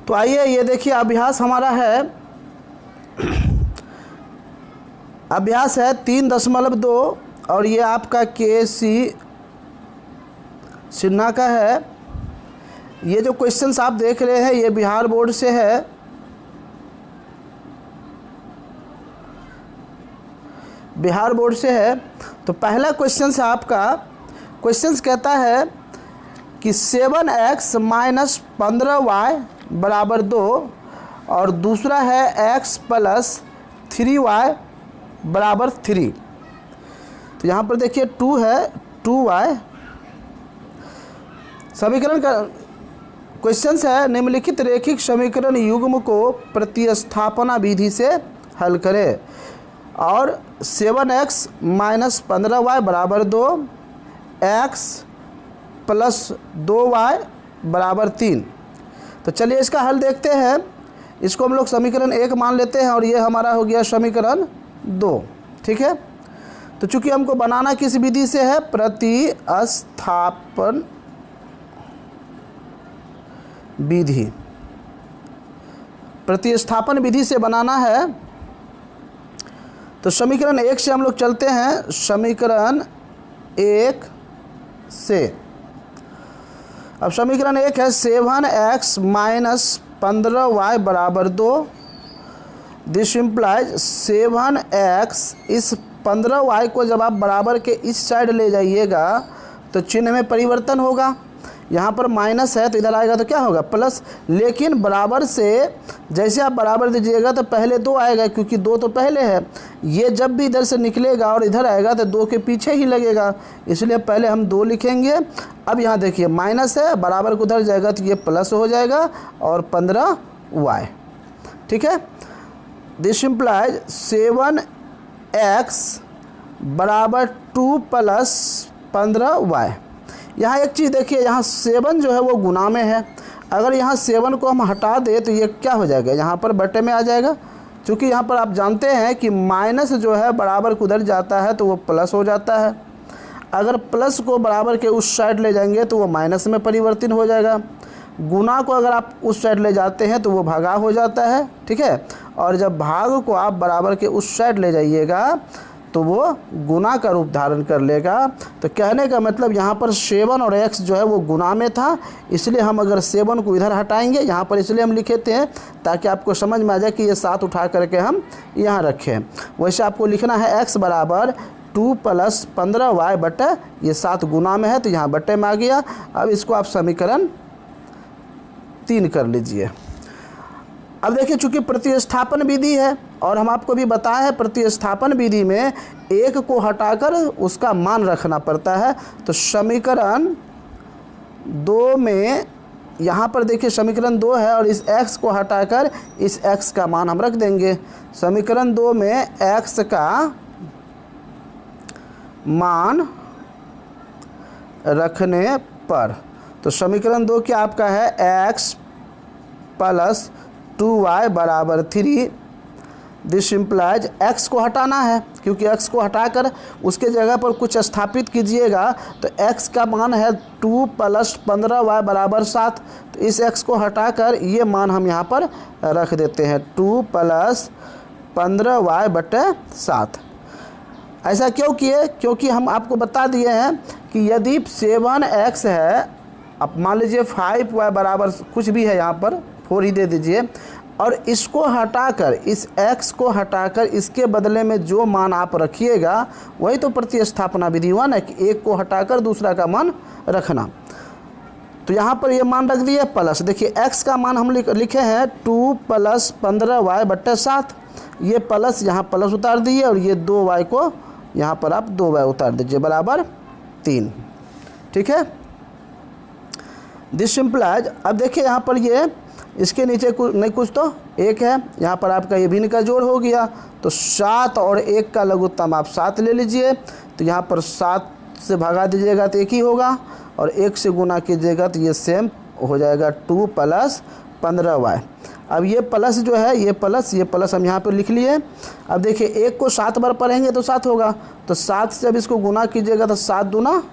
तो आइए ये देखिए अभ्यास हमारा है, अभ्यास है 3.2 और ये आपका KC सिन्हा का है। ये जो क्वेश्चंस आप देख रहे हैं ये बिहार बोर्ड से है। बिहार बोर्ड से है। तो पहला क्वेश्चन है आपका, क्वेश्चंस कहता है कि 7x माइनस 15y बराबर 2 और दूसरा है x प्लस 3y बराबर 3। तो यहाँ पर देखिए 2 है 2y। समीकरण का क्वेश्चन है निम्नलिखित रैखिक समीकरण युग्म को प्रतिस्थापना विधि से हल करें और 7x माइनस 15y बराबर 2, x प्लस 2y बराबर 3। तो चलिए इसका हल देखते हैं। इसको हम लोग समीकरण 1 मान लेते हैं और ये हमारा हो गया समीकरण 2। ठीक है। तो चूंकि हमको बनाना किस विधि से है, प्रतिस्थापन विधि, प्रतिस्थापन विधि से बनाना है। तो समीकरण 1 से हम लोग चलते हैं। समीकरण 1 से, अब समीकरण 1 है 7x माइनस 15y बराबर 2। दिस इम्प्लाइज 7x, इस 15y को जब आप बराबर के इस साइड ले जाइएगा तो चिन्ह में परिवर्तन होगा। यहाँ पर माइनस है तो इधर आएगा तो क्या होगा प्लस, लेकिन बराबर से जैसे आप बराबर दीजिएगा तो पहले 2 आएगा क्योंकि 2 तो पहले है। ये जब भी इधर से निकलेगा और इधर आएगा तो 2 के पीछे ही लगेगा, इसलिए पहले हम 2 लिखेंगे। अब यहाँ देखिए माइनस है, बराबर को उधर जाएगा तो ये प्लस हो जाएगा और 15y। ठीक है। दिस इम्प्लाइज 7x बराबर 2 प्लस 15y। यहाँ एक चीज़ देखिए, यहाँ 7 जो है वो गुना में है। अगर यहाँ 7 को हम हटा दें तो ये क्या हो जाएगा, यहाँ पर बटे में आ जाएगा। क्योंकि यहाँ पर आप जानते हैं कि माइनस जो है बराबर को उधर जाता है तो वो प्लस हो जाता है। अगर प्लस को बराबर के उस साइड ले जाएंगे तो वो माइनस में परिवर्तित हो जाएगा। गुना को अगर आप उस साइड ले जाते हैं तो वो भागा हो जाता है। ठीक है। और जब भाग को आप बराबर के उस साइड ले जाइएगा तो वो गुना का रूप धारण कर लेगा। तो कहने का मतलब यहाँ पर 7 और x जो है वो गुना में था, इसलिए हम अगर 7 को इधर हटाएंगे, यहाँ पर इसलिए हम लिखे थे ताकि आपको समझ में आ जाए कि ये 7 उठा करके हम यहाँ रखें। वैसे आपको लिखना है x बराबर 2 प्लस 15y बटे, ये 7 गुना में है तो यहाँ बटे में आ गया। अब इसको आप समीकरण 3 कर लीजिए। अब देखिए चूंकि प्रतिस्थापन विधि है और हम आपको भी बताया है प्रतिस्थापन विधि में 1 को हटाकर उसका मान रखना पड़ता है। तो समीकरण 2 में यहाँ पर देखिए समीकरण 2 है और इस x को हटाकर इस x का मान हम रख देंगे। समीकरण 2 में x का मान रखने पर, तो समीकरण 2 क्या आपका है x प्लस 2y बराबर 3। दिस इम्प्लाइज x को हटाना है क्योंकि x को हटाकर उसके जगह पर कुछ स्थापित कीजिएगा तो x का मान है 2 प्लस 15y बराबर 7। तो इस x को हटाकर ये मान हम यहाँ पर रख देते हैं 2 प्लस 15y बटे 7। ऐसा क्यों किए, क्योंकि हम आपको बता दिए हैं कि यदि 7x है, अब मान लीजिए 5y बराबर कुछ भी है, यहाँ पर 4 ही दे दीजिए, और इसको हटाकर इस x को हटाकर इसके बदले में जो मान आप रखिएगा वही तो प्रतिस्थापना विधि हुआ ना, कि एक को हटाकर दूसरा का मान रखना। तो यहाँ पर ये मान रख दिए प्लस, देखिए x का मान हम लिखे हैं 2 प्लस 15y बट्टे 7। ये प्लस यहाँ प्लस उतार दिए और ये 2y को यहाँ पर आप 2y उतार दीजिए बराबर 3। ठीक है। दिस इम्प्लाइज, अब देखिए यहाँ पर ये इसके नीचे कुछ नहीं कुछ तो 1 है, यहाँ पर आपका ये भिन्न का जोड़ हो गया। तो 7 और 1 का लघुत्तम आप 7 ले लीजिए। तो यहाँ पर 7 से भगा दीजिएगा तो 1 ही होगा और 1 से गुना कीजिएगा तो ये सेम हो जाएगा 2 प्लस 15y। अब ये प्लस जो है ये प्लस हम यहाँ पर लिख लिए। अब देखिए 1 को 7 बार पढ़ेंगे तो 7 होगा, तो 7 से अब इसको गुना कीजिएगा तो 7 दूना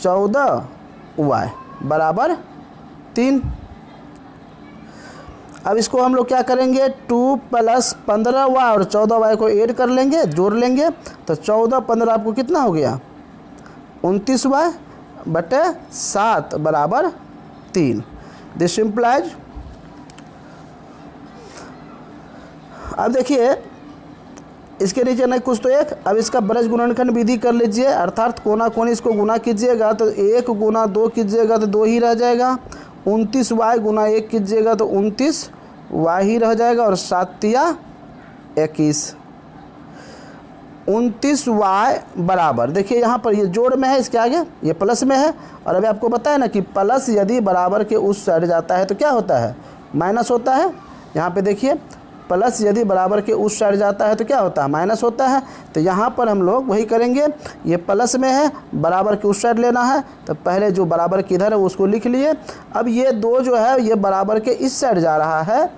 14y बराबर 3। अब इसको हम लोग क्या करेंगे, 2 + 15y और 14y को ऐड कर लेंगे, जोड़ लेंगे, तो 14 15 आपको कितना हो गया, 29y बटे 7 बराबर 3। दिस इम्प्लाइज, अब देखिए इसके नीचे नहीं कुछ तो एक, अब इसका ब्रज गुणनखंड विधि कर लीजिए, अर्थात कोना कोनी इसको गुना कीजिएगा तो 1 गुना 2 कीजिएगा तो 2 ही रह जाएगा, 29y गुना 1 कीजिएगा तो 29y ही रह जाएगा, और 7 × 21, 29y बराबर, देखिए यहाँ पर ये जोड़ में है, इसके आगे ये प्लस में है, और अभी आपको बताया ना कि प्लस यदि बराबर के उस साइड जाता है तो क्या होता है, माइनस होता है। यहाँ पे देखिए प्लस यदि बराबर के उस साइड जाता है तो क्या होता है, माइनस होता है। तो यहाँ पर हम लोग वही करेंगे, ये प्लस में है, बराबर के उस साइड लेना है, तो पहले जो बराबर किधर है उसको लिख लिए। अब ये 2 जो है ये बराबर के इस साइड जा रहा है,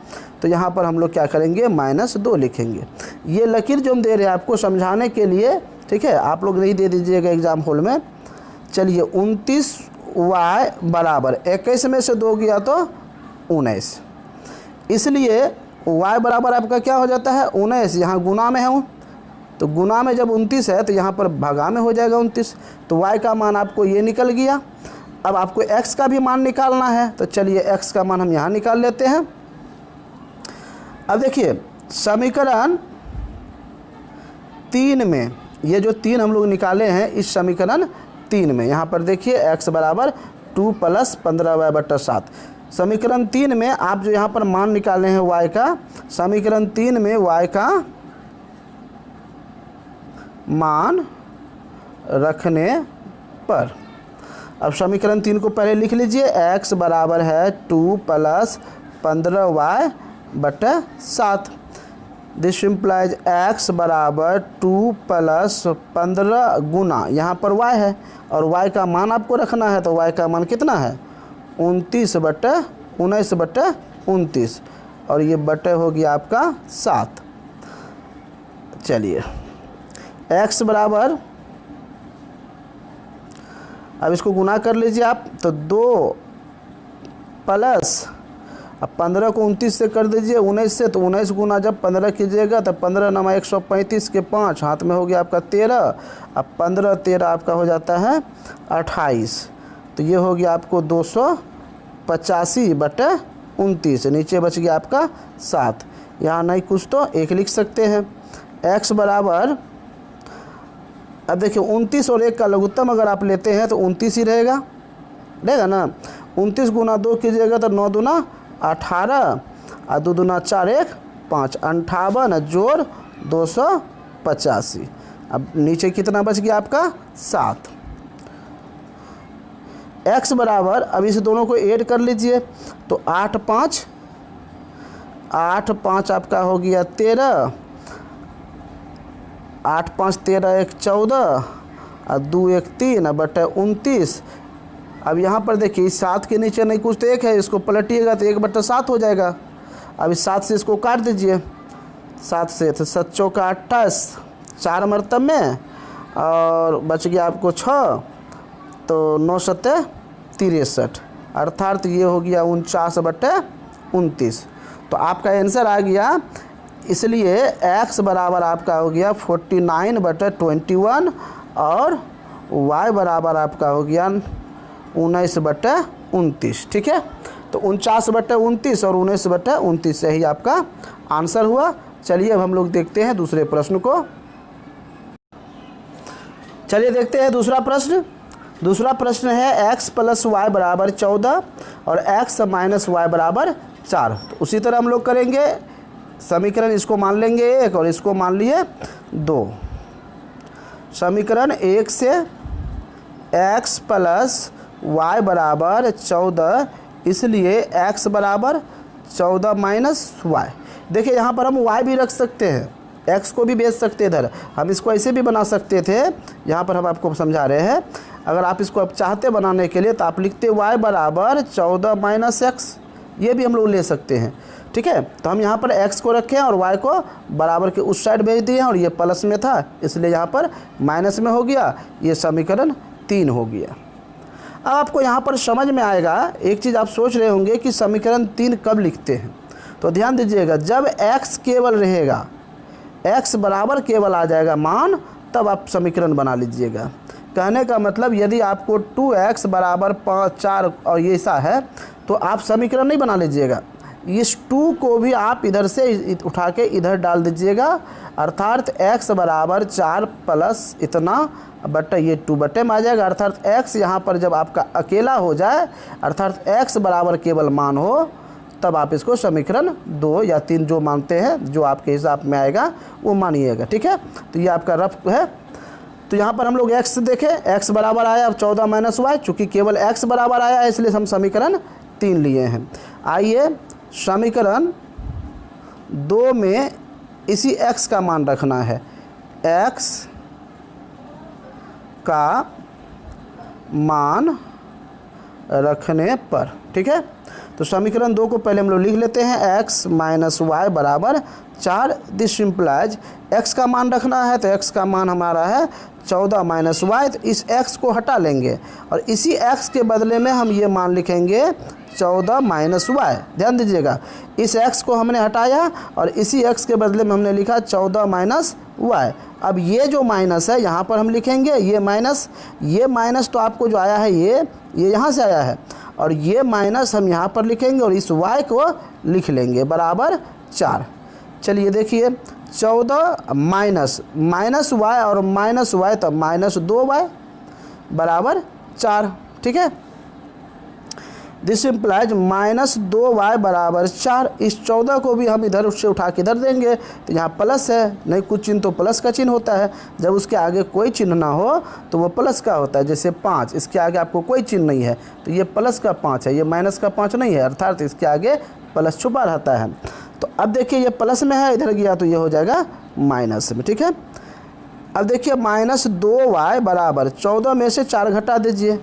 तो यहाँ पर हम लोग क्या करेंगे, -2 लिखेंगे। ये लकीर जो हम दे रहे हैं आपको समझाने के लिए, ठीक है, आप लोग नहीं दे दीजिएगा एग्जाम हॉल में। चलिए 29y बराबर 21 में से 2 गया तो 19, इसलिए y बराबर आपका क्या हो जाता है, 19, यहाँ गुना में है, तो गुना में जब 29 है तो यहाँ पर भागा में हो जाएगा 29, तो y का मान आपको ये निकल गया। अब आपको x का भी मान निकालना है, तो चलिए x का मान हम यहाँ निकाल लेते हैं। अब देखिए समीकरण 3 में ये जो 3 हम लोग निकाले हैं, इस समीकरण 3 में यहाँ पर देखिए x बराबर 2 + 15y बटा 7, समीकरण 3 में आप जो यहाँ पर मान निकाले हैं y का, समीकरण 3 में y का मान रखने पर, अब समीकरण 3 को पहले लिख लीजिए, x बराबर है 2 + 15y बटा 7। दिस इम्प्लाइज x बराबर 2 + 15 गुना, यहाँ पर y है और y का मान आपको रखना है, तो y का मान कितना है, 19 बटे 29, और ये बटे हो गया आपका 7। चलिए x बराबर, अब इसको गुना कर लीजिए आप, तो 2 + अब 15 को 29 से कर दीजिए 19 से, तो 19 गुना जब 15 कीजिएगा तो 15 × 135 के 5 हाथ में हो गया आपका 13, अब 15 13 आपका हो जाता है 28, तो ये हो गया आपको 285 बटे 29, नीचे बच गया आपका 7, यहाँ नहीं कुछ तो 1 लिख सकते हैं। x बराबर, अब देखिए 29 और 1 का लघुत्तम अगर आप लेते हैं तो 29 ही रहेगा ना, 29 गुना 2 कीजिएगा तो 9 दूना 18 और 2 दूना 4 1 5, 58 जोड़ 285, अब नीचे कितना बच गया आपका 7। x बराबर, अब इस दोनों को ऐड कर लीजिए, तो 8 5 आपका हो गया 13, 8 5 13 1 14 और 2 1 3 बटे 29। अब यहाँ पर देखिए इस 7 के नीचे नहीं कुछ तो 1 है, इसको पलटिएगा तो 1 बटा 7 हो जाएगा। अब इस 7 से इसको काट दीजिए, 7 से तो 7 चौका 28, 4 मरतब में, और बच गया आपको 6, तो 9 7 63, अर्थात ये हो गया 49 बटे 29, तो आपका आंसर आ गया। इसलिए x बराबर आपका हो गया 49 बटे 21 और y बराबर आपका हो गया 19 बटे 29, ठीक है। तो 49 बटे 29 और 19 बटे 29 से ही आपका आंसर हुआ। चलिए अब हम लोग देखते हैं दूसरे प्रश्न को। चलिए देखते हैं दूसरा प्रश्न। दूसरा प्रश्न है x + y बराबर 14 और x - y बराबर 4। तो उसी तरह हम लोग करेंगे, समीकरण इसको मान लेंगे 1 और इसको मान लिए 2। समीकरण 1 से x + y बराबर 14, इसलिए x बराबर 14 - y। देखिए यहाँ पर हम y भी रख सकते हैं, x को भी भेज सकते हैं इधर, हम इसको ऐसे भी बना सकते थे। यहाँ पर हम आपको समझा रहे हैं, अगर आप इसको अब चाहते बनाने के लिए तो आप लिखते y बराबर 14 - x, ये भी हम लोग ले सकते हैं, ठीक है। तो हम यहाँ पर x को रखें और y को बराबर के उस साइड भेज दिए, और ये प्लस में था इसलिए यहाँ पर माइनस में हो गया, ये समीकरण 3 हो गया। अब आपको यहाँ पर समझ में आएगा, एक चीज़ आप सोच रहे होंगे कि समीकरण 3 कब लिखते हैं, तो ध्यान दीजिएगा, जब x केवल रहेगा, x बराबर केवल आ जाएगा मान, तब आप समीकरण बना लीजिएगा। कहने का मतलब यदि आपको 2x बराबर 5 4 और ये ऐसा है तो आप समीकरण नहीं बना लीजिएगा, इस 2 को भी आप इधर से उठा के इधर डाल दीजिएगा, अर्थात x बराबर 4 प्लस इतना बट्टा ये 2 बट्टे में आ जाएगा। अर्थात x यहाँ पर जब आपका अकेला हो जाए, अर्थात x बराबर केवल मान हो, तब आप इसको समीकरण 2 या 3 जो मानते हैं, जो आपके हिसाब में आएगा वो मानिएगा। ठीक है, तो ये आपका रफ है। तो यहाँ पर हम लोग x देखें, x बराबर आया अब 14 माइनस वाई, चूँकि केवल x बराबर आया है इसलिए हम समीकरण 3 लिए हैं। आइए समीकरण 2 में इसी x का मान रखना है, x का मान रखने पर। ठीक है, तो समीकरण 2 को पहले हम लोग लिख लेते हैं, x माइनस वाई बराबर 4। दिस सिंप्लाइज x का मान रखना है, तो x का मान हमारा है 14 माइनस वाई। तो इस x को हटा लेंगे और इसी x के बदले में हम ये मान लिखेंगे 14 माइनस वाई। ध्यान दीजिएगा, इस x को हमने हटाया और इसी x के बदले में हमने लिखा 14 माइनस वाई। अब ये जो माइनस है यहाँ पर हम लिखेंगे ये माइनस तो आपको जो आया है ये यहाँ से आया है, और ये माइनस हम यहाँ पर लिखेंगे और इस y को लिख लेंगे बराबर 4। चलिए देखिए, 14 माइनस वाई और माइनस वाई, तो माइनस 2y बराबर 4। ठीक है, दिस इम्प्लाइज माइनस 2y बराबर 4। इस 14 को भी हम इधर उससे उठा के इधर देंगे, तो यहाँ प्लस है, नहीं कुछ चिन्ह तो प्लस का चिन्ह होता है, जब उसके आगे कोई चिन्ह ना हो तो वो प्लस का होता है। जैसे 5, इसके आगे आपको कोई चिन्ह नहीं है तो ये प्लस का 5 है, ये माइनस का 5 नहीं है, अर्थात इसके आगे प्लस छुपा रहता है। तो अब देखिए ये प्लस में है, इधर गया तो ये हो जाएगा माइनस में। ठीक है, अब देखिए माइनस 2y बराबर 14 में से 4 घटा दीजिए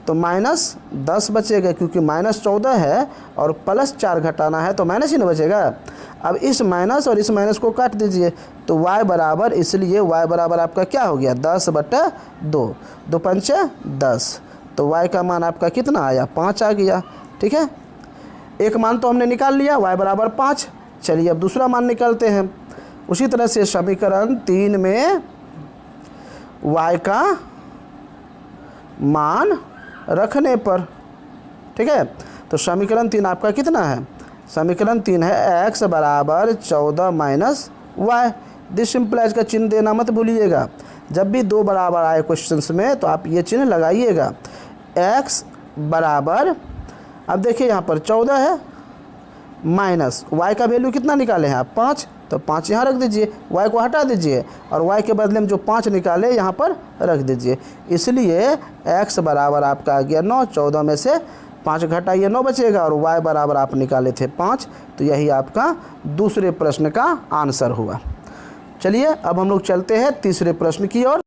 तो माइनस 10 बचेगा, क्योंकि माइनस 14 है और प्लस 4 घटाना है तो माइनस ही ना बचेगा। अब इस माइनस और इस माइनस को काट दीजिए तो y बराबर, इसलिए y बराबर आपका क्या हो गया 10/2, 2 पंचे 10, तो y का मान आपका कितना आया 5 आ गया। ठीक है, एक मान तो हमने निकाल लिया y बराबर 5। चलिए अब दूसरा मान निकालते हैं। उसी तरह से समीकरण 3 में y का मान रखने पर। ठीक है, तो समीकरण 3 आपका कितना है, समीकरण 3 है x बराबर 14 माइनस वाई। दिस सिंप्लाइज का चिन्ह देना मत भूलिएगा, जब भी 2 बराबर आए क्वेश्चंस में तो आप ये चिन्ह लगाइएगा। x बराबर, अब देखिए यहाँ पर 14 है माइनस y का वैल्यू कितना निकाले हैं आप 5, तो 5 यहाँ रख दीजिए, y को हटा दीजिए और y के बदले में जो 5 निकाले यहाँ पर रख दीजिए। इसलिए x बराबर आपका आ गया 9, 14 में से 5 घटाइए 9 बचेगा और y बराबर आप निकाले थे 5, तो यही आपका दूसरे प्रश्न का आंसर हुआ। चलिए अब हम लोग चलते हैं तीसरे प्रश्न की ओर।